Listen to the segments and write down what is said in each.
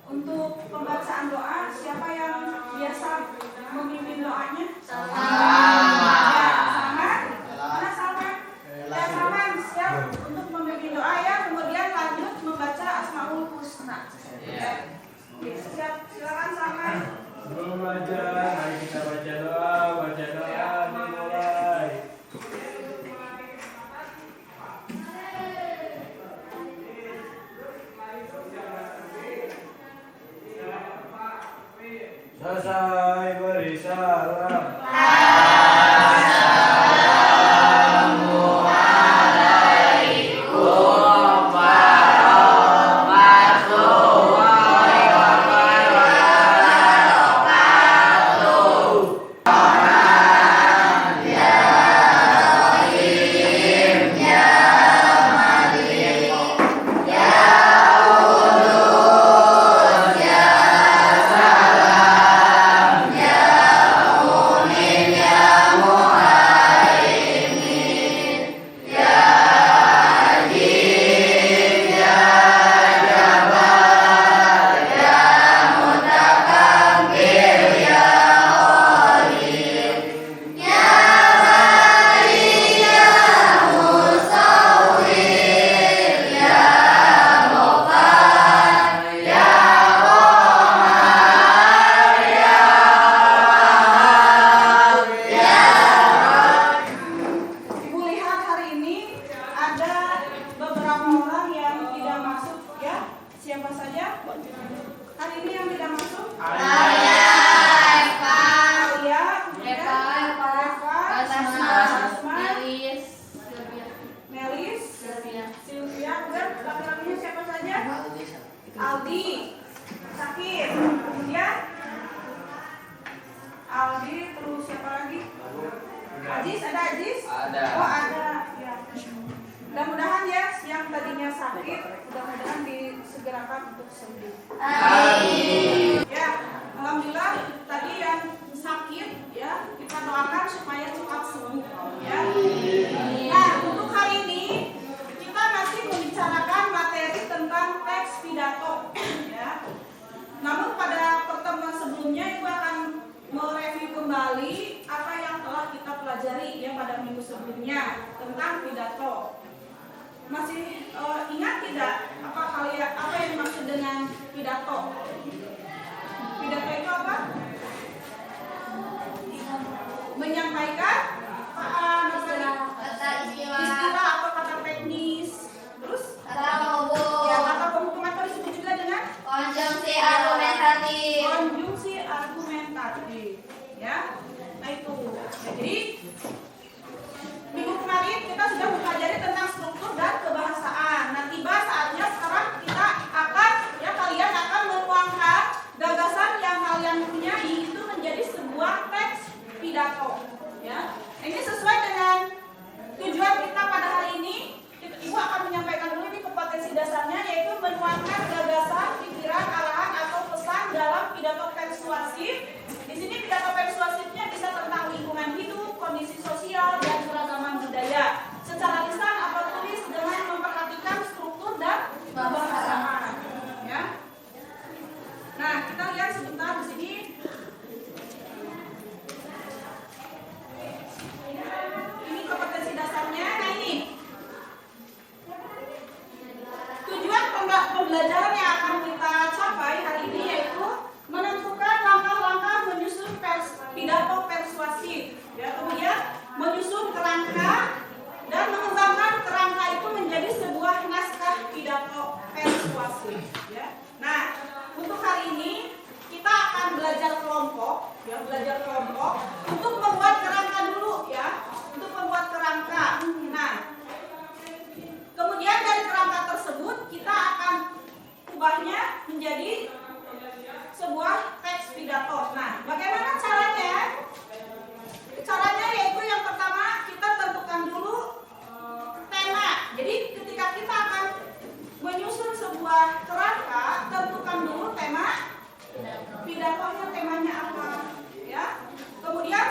Untuk pembacaan doa, siapa yang biasa memimpin doanya? Sama. Ya, sama. Mana sama? Ya, sama. Siap untuk memimpin doa ya. Kemudian lanjut membaca Asmaul Husna. Ya. Oke, siap. Silakan sama. Sebelum belajar, mari kita baca doa. Baca doa dimulai. Selesai beri salam. Aldi sakit, kemudian Aldi, terus siapa lagi? Aziz, ada Aziz? Ada. Oh ada, ya. Mudah-mudahan ya yang tadinya sakit, mudah-mudahan disegerakan untuk sembuh. Amin. Ya, alhamdulillah tadi yang sakit ya kita doakan supaya cepat sembuh. Ya. Nah untuk hari ini kita masih membicarakan materi tentang teks pidato. Ya. Namun pada pertemuan sebelumnya Ibu akan mereview kembali apa yang telah kita pelajari ya pada minggu sebelumnya tentang pidato. Masih ingat tidak apa yang dimaksud dengan pidato? Pidato itu apa? Menyampaikan istilah atau kata teknis. Terus? Ya, kata pembukaan atau disebut juga dengan Konjungsi argumentatif. konjungsi argumentatif. Ya, nah itu. Ya, jadi minggu kemarin kita sudah mempelajari tentang struktur dan kebahasaan. Nah, tiba saatnya sekarang kita akan kalian akan menuangkan gagasan yang kalian punyai itu menjadi sebuah teks pidato. Ya, ini sesuai dengan tujuan kita pada hari ini. Ibu akan menyampaikan dulu ini kompetensi dasarnya, yaitu menuangkan gagasan, pikiran, arahan atau pesan dalam pidato persuasif. Di sini pidato persuasifnya bisa tentang lingkungan hidup, kondisi sosial, dan keragaman budaya. Secara lisan atau tulis dengan memperhatikan struktur dan kebahasaan. Ya. Nah, kita lihat sebentar di sini. Ini kompetensi dasarnya. Nah ini tujuan pembelajaran yang akan kita capai hari ini yaitu menentukan langkah-langkah menyusun pidato persuasif. Ya, kemudian menyusun kerangka dan mengembangkan kerangka itu menjadi sebuah naskah pidato persuasif. Ya. Nah, untuk hari ini kita akan belajar kelompok, untuk membuat kerangka dulu ya, untuk membuat kerangka. Nah, kemudian dari kerangka tersebut kita akan ubahnya menjadi sebuah teks pidato. Nah, bagaimana caranya? Caranya yaitu yang pertama kita tentukan dulu tema. Jadi ketika kita akan menyusun sebuah kerangka, tentukan dulu tema pidatonya, temanya apa, ya. Kemudian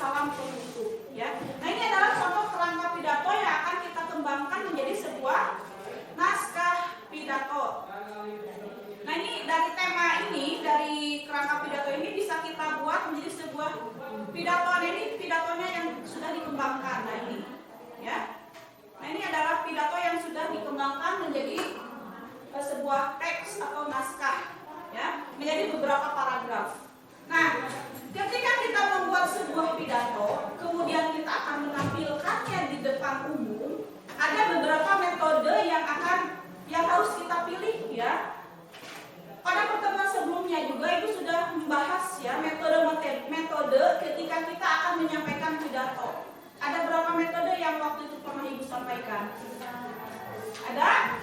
salam penutup ya. Nah, ini adalah contoh kerangka pidato yang akan kita kembangkan menjadi sebuah naskah pidato. Nah, ini dari tema ini, dari kerangka pidato ini bisa kita buat menjadi sebuah pidato. Ini pidatonya yang sudah dikembangkan. Nah, ini ya. Nah, ini adalah pidato yang sudah dikembangkan menjadi sebuah teks atau naskah ya, menjadi beberapa paragraf. Nah, ketika kita membuat sebuah pidato, kemudian kita akan menampilkannya di depan umum, ada beberapa metode yang harus kita pilih ya. Pada pertemuan sebelumnya juga Ibu sudah membahas ya metode ketika kita akan menyampaikan pidato. Ada berapa metode yang waktu itu pernah Ibu sampaikan? Ada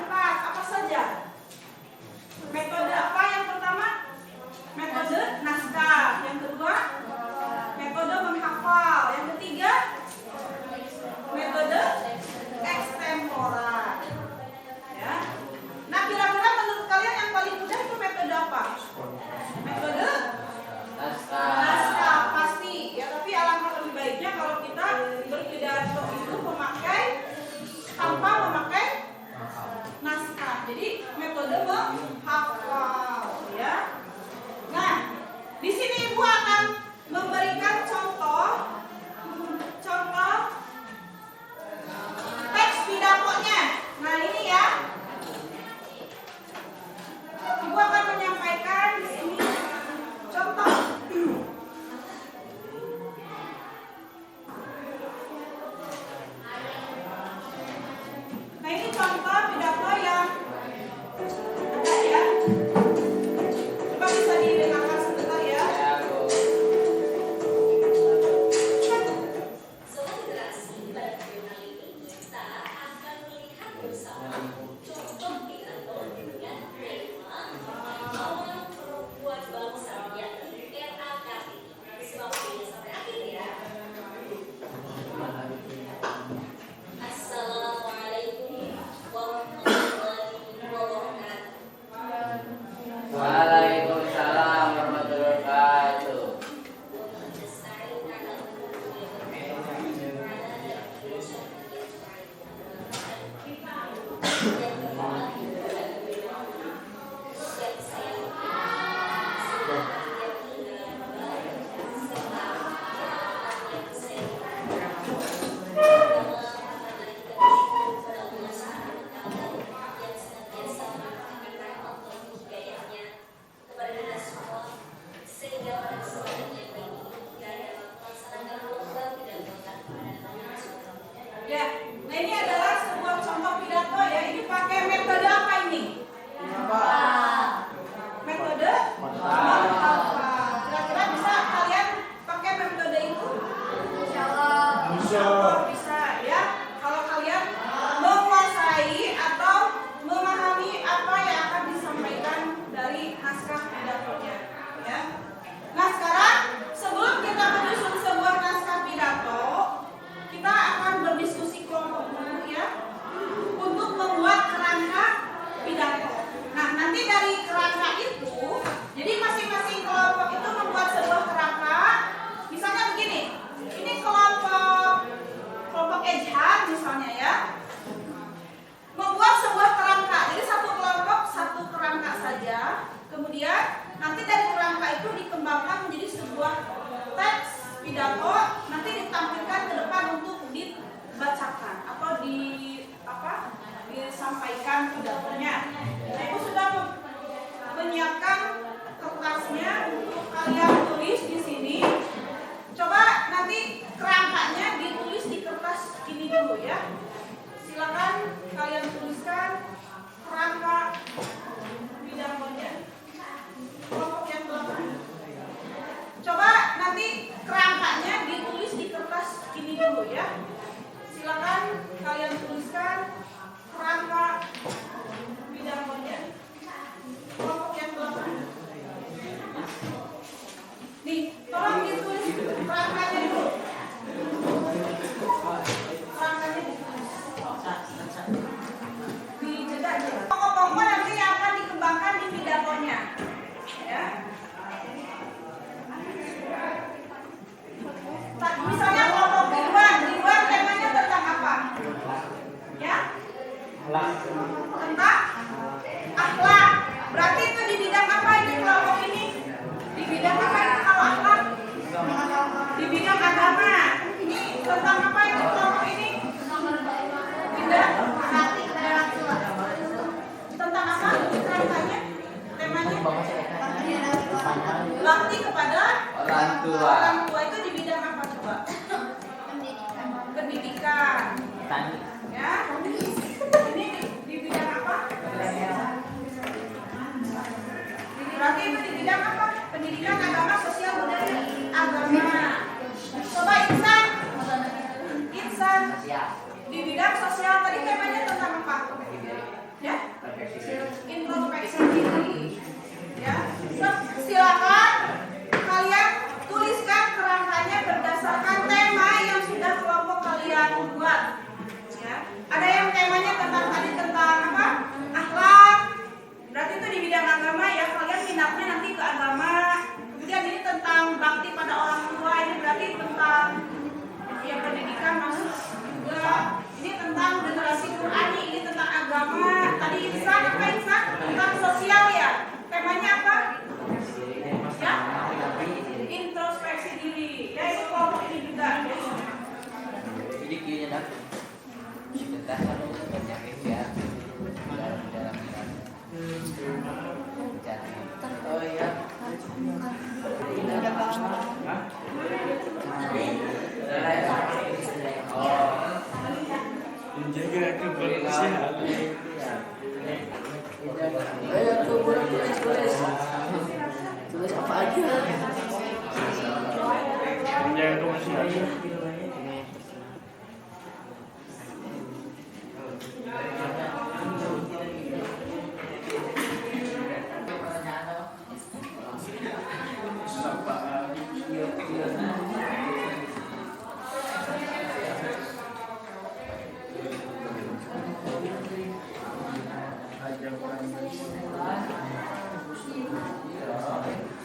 4. Apa saja? Metode apa yang pertama? Metode naskah. Yang kedua, metode menghafal. Yang ketiga, metode ekstempora. Ya. Nah, kira-kira menurut kalian yang paling mudah itu metode apa? Metode naskah pasti. Ya, tapi alangkah lebih baiknya kalau kita berpidato itu tanpa memakai naskah. Jadi metode menghafal ya. Nah, di sini Ibu akan memberikan contoh teks pidatonya. Nah, ini ya. Ibu akan menyampaikan di sini contoh. Nah, ini contoh pidato yang ada ya. Coba bisa didengarkan sebentar ya. Waalaikumsalam warahmatullahi wabarakatuh. Ya, nah ini adalah sebuah contoh pidato ya. Ini pakai metode apa ini? Metode menghafal. Kira-kira bisa kalian pakai metode itu? Insyaallah bisa ya. Kalau kalian menguasai atau memahami apa yang akan disampaikan dari naskah pidatonya ya. Nah, sekarang sebelum kita menyusun sebuah naskah pidato, kita akan berdiskusi kelompok dulu ya untuk membuat kerangka pidato. Nah, nanti dari kerangka itu, jadi masing-masing kelompok itu membuat sebuah kerangka. Misalnya begini, ini kelompok ejhan misalnya ya, membuat sebuah kerangka. Jadi satu kelompok satu kerangka saja. Kemudian nanti dari kerangka itu dikembangkan menjadi sebuah teks pidato, nanti ditampilkan ke depan untuk dibacakan atau disampaikan pidatonya. Nah, Ibu sudah menyiapkan kertasnya untuk kalian tulis di sini. Coba nanti kerangkanya ditulis di kertas ini dulu ya. Silakan kalian tuliskan kerangka pidatonya. Kelompok yang belakang. Coba nanti kerangkanya ditulis di kertas ini dulu ya. Silakan kalian tuliskan kerangka pidatonya. Kelompok yang belakang. Ya, ini di bidang apa? Berarti itu di bidang apa? Pendidikan, agama, sosial, budaya, agama. Coba Insan. Insan. Di bidang sosial tadi temanya tentang apa? Ya? Introspeksi diri. Ya. Silakan kalian tuliskan kerangkanya berdasarkan tema yang sudah kelompok kalian buat. Ya. Ada yang temanya tentang apa? Akhlak. Berarti itu di bidang agama ya. Kalian minatnya nanti ke agama. Kemudian ini tentang bakti pada orang tua. Ini berarti tentang ya pendidikan masuk juga. Ini tentang generasi Qurani. Ini tentang agama. Tadi Insan apa Insan? Tentang sosial ya. Temanya apa? Ya? Introspeksi diri. Ya itu kelompok ini juga. Jadi kayaknya nak kita harus banyak ya dalam oh iya Menjaga kebersihan. ayo tuh tulis apa aja Menjaga kebersihan.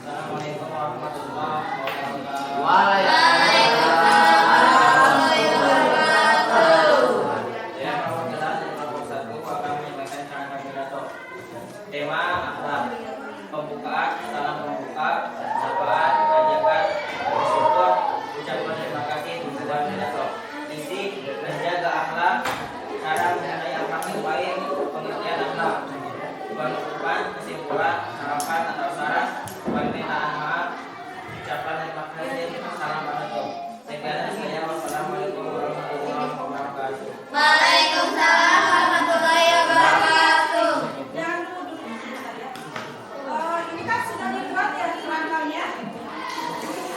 Assalamualaikum warahmatullahi wabarakatuh. Yang perwakilan dari kelompok 1 akan menyampaikan cara pidato. Tema akhlak. Pembukaan, salam pembuka, sapaan, ajakan, bersyukur, ucapan terima kasih, tujuan pidato. Isi, menjaga akhlak, cara mengenai akhlak yang baik, pengertian akhlak. Penutupan, kesimpulan, harapan atau saran, permintaan maaf, ucapan terima kasih, salam penutup. Sekian dari saya. Wassalamualaikum warahmatullahi wabarakatuh. Waalaikumsalam warahmatullahi wabarakatuh. Jangan dulu sebentar ya. Ini kan sudah dibuat ya kerangkanya.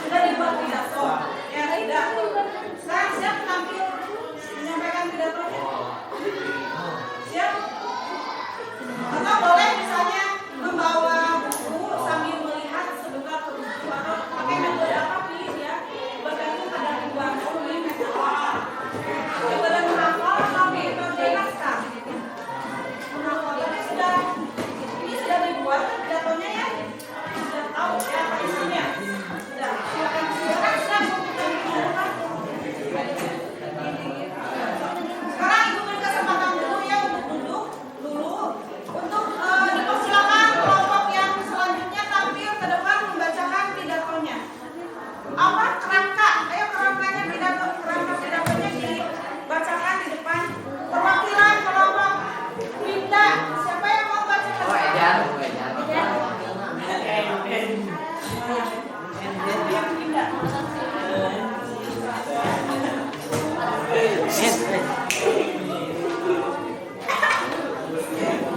Sudah dibuat pidato. Ya tidak. Sekarang siap tampil menyampaikan pidatonya. Siap? Atau boleh misalnya membawa buku sambil melihat sebentar ke buku atau pakai metode apa pilih ya. Bergantung pada ribuan ini metode apa. Metode menghafal atau metode naskah. Menghafal tapi ini sudah dibuat pidatonya ya. Sudah tahu ya apa isinya. Sudah. Silakan siap untuk dibuka. Sekarang Ibu beri kesempatan dulu ya untuk duduk dulu untuk dipersilakan kelompok yang selanjutnya tampil ke depan membacakan pidatonya. Apa kerangka? Ayo kerangkanya kerangka pidatonya dibacakan di depan. Perwakilan kelompok Winda. Siapa yang mau bacakan? oh edan Winda.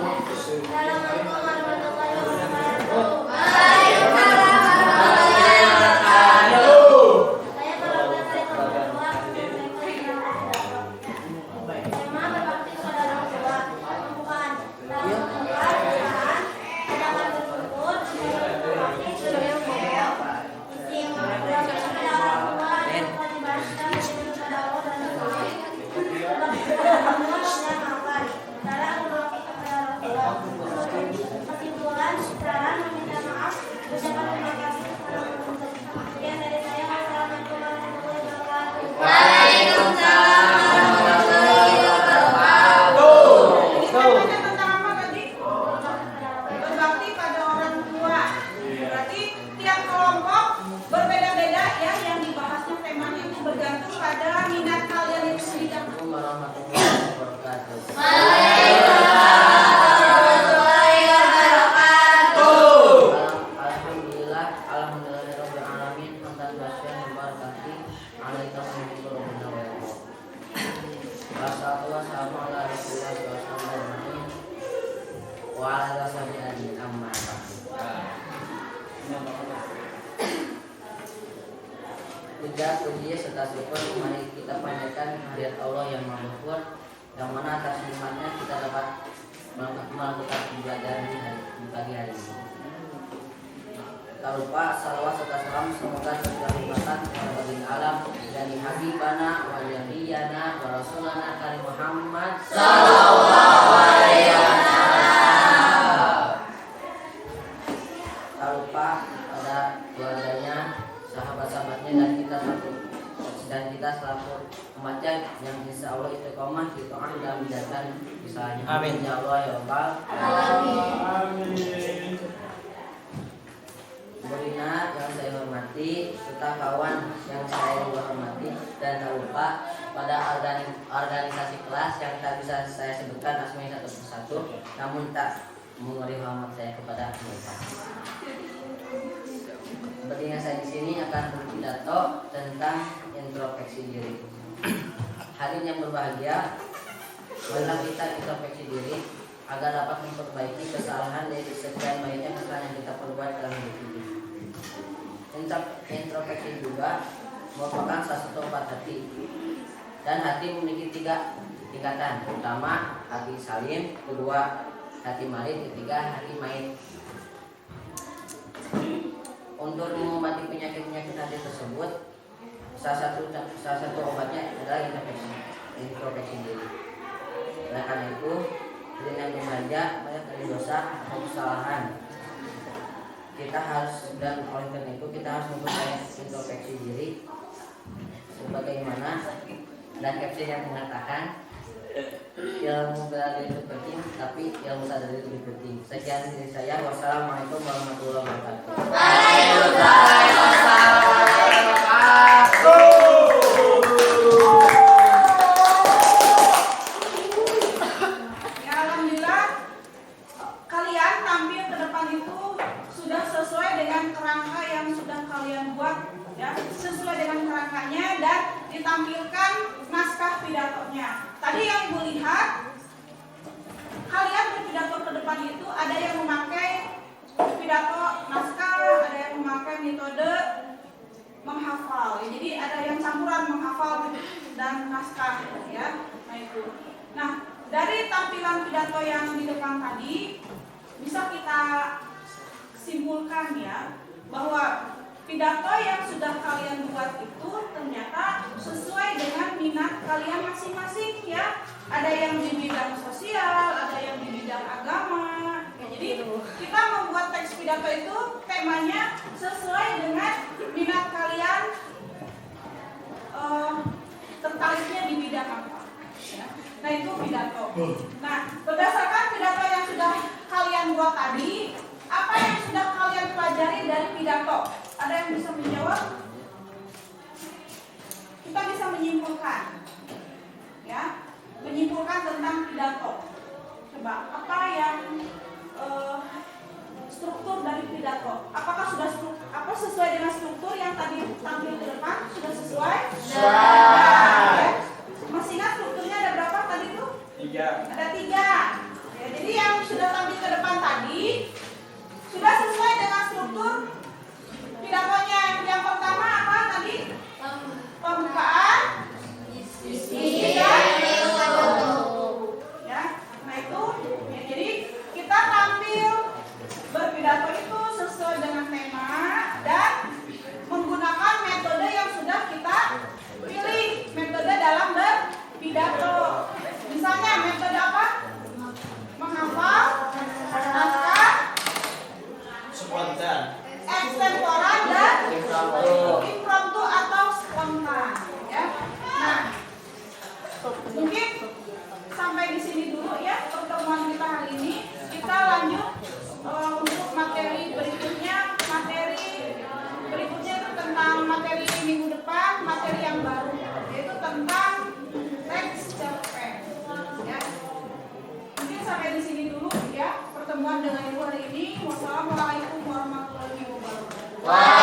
Assalamualaikum warahmatullahi wabarakatuh. Saya perwakilan dari kelompok 2 tema berbakti kepada orang tua. Pembukaan. Dalam pembukaan perusahaan ajakan bersyukur, berbakti sebagai umum. Isi yang berbakti kepada orang tua dan kewajiban kita kepada Allah dan Rasulnya. Berbakti kepada orang tua dan amal. Cara berbakti kepada orang tua. Kesimpulan, saran, meminta maaf, ucapan terima kasih kepada penuntut. Sekian dari saya. Wassalamualaikum warahmatullahi wabarakatuh. Waalaikumsalam warahmatullahi wabarakatuh. Ini temanya tentang apa tadi? Berbakti pada orang tua. Berarti tiap kelompok berbeda-beda ya yang dibahasnya temanya itu bergantung pada minat kalian itu sendiri. warahmatullahi wabarakatuh. Alhamdulillah rabbil alamin hamdan wa syukran wa barakatuh alaika wa Wassalatu wassalamu ala Rasulillah sallallahu alaihi wasallam wa ala alihi amma ba'du. Puja serta syukur mari kita panjatkan kehadirat Allah yang Maha Luhur, yang mana atas nikmatnya kita dapat melakukan pembelajaran di pagi hari ini. Tak lupa salawat serta salam semoga tercurahkan kepada baginda alam dan habibana wa nabiyana wa rasulana karim Muhammad sallallahu alaihi wasallam. Tak lupa pada keluarganya, sahabat-sahabatnya dan kita selaku umatnya yang insya Allah istiqomah di taat dan menjalankan misalnya. Amin ya Allah ya Rabbal Amin. Mulina yang saya hormati, serta kawan yang saya hormati, dan tak lupa pada organisasi kelas yang tak bisa saya sebutkan asmanya satu persatu, namun tak mengurangi hormat saya kepada mereka. Sepertinya saya di sini akan berpidato tentang introspeksi diri. Hari yang berbahagia, marilah kita introspeksi diri agar dapat memperbaiki kesalahan dari sekian banyaknya kesalahan yang kita perbuat dalam hidup ini. Introspeksi juga merupakan salah satu obat hati, dan hati memiliki 3 tingkatan. Pertama, hati salim, kedua, hati marid, ketiga, hati maid. Untuk mengobati penyakit-penyakit hati tersebut, salah satu obatnya adalah introspeksi diri. Oleh karena itu, dengan membaca banyak dari dosa atau kesalahan, kita harus, dan oleh karena itu kita harus memperkaya introspeksi diri sebagaimana dan caption yang mengatakan ilmu bela diri itu penting, tapi ilmu sadar diri itu lebih penting. Sekian dari saya. Wassalamualaikum warahmatullahi wabarakatuh. Waalaikumsalam warahmatullahi wabarakatuh. Ya, alhamdulillah kalian tampil ke depan itu sudah sesuai dengan kerangka yang sudah kalian buat, ya, sesuai dengan kerangkanya, dan ditampilkan naskah pidatonya. Tadi yang Ibu lihat, kalian berpidato ke depan itu ada yang memakai pidato naskah, ada yang memakai metode menghafal. Jadi ada yang campuran menghafal dan naskah, ya. Nah itu. Nah, dari tampilan pidato yang di depan tadi bisa kita simpulkan, ya, bahwa pidato yang sudah kalian buat itu ternyata sesuai dengan minat kalian masing-masing, ya. Ada yang di bidang sosial, ada yang di bidang agama. Ya, jadi kita membuat teks pidato itu temanya sesuai dengan minat kalian, tertariknya di bidang apa, ya. Nah itu pidato. Nah, berdasarkan pidato yang sudah kalian buat tadi, apa yang sudah kalian pelajari dari pidato? Ada yang bisa menjawab? Kita bisa menyimpulkan, ya, menyimpulkan tentang pidato. Coba, apa yang struktur dari pidato? Apakah sudah sesuai dengan struktur yang tadi tampil ke depan? Sudah sesuai? Sudah. Masih ingat strukturnya ada berapa tadi itu? 3. Ada 3. Ya, jadi yang sudah tampil ke depan tadi sudah sesuai dengan struktur pidatonya. Yang pertama apa tadi? Pembukaan, isi, dan penutup. Ya, nah itu. Ya, jadi kita tampil berpidato itu sesuai dengan tema dan menggunakan metode yang sudah kita pilih, metode dalam berpidato. Misalnya metode apa? Menghafal, naskah, Spontan. ekstemporan, dan impromptu atau spontan, ya. Nah, mungkin sampai di sini dulu, ya, pertemuan kita hari ini. Kita lanjut untuk materi berikutnya. Materi berikutnya itu tentang materi minggu depan, materi yang baru, yaitu tentang teks cerpen, ya. Mungkin sampai di sini dulu, ya, pertemuan dengan Ibu hari ini. Wassalamualaikum warahmatullahi wabarakatuh.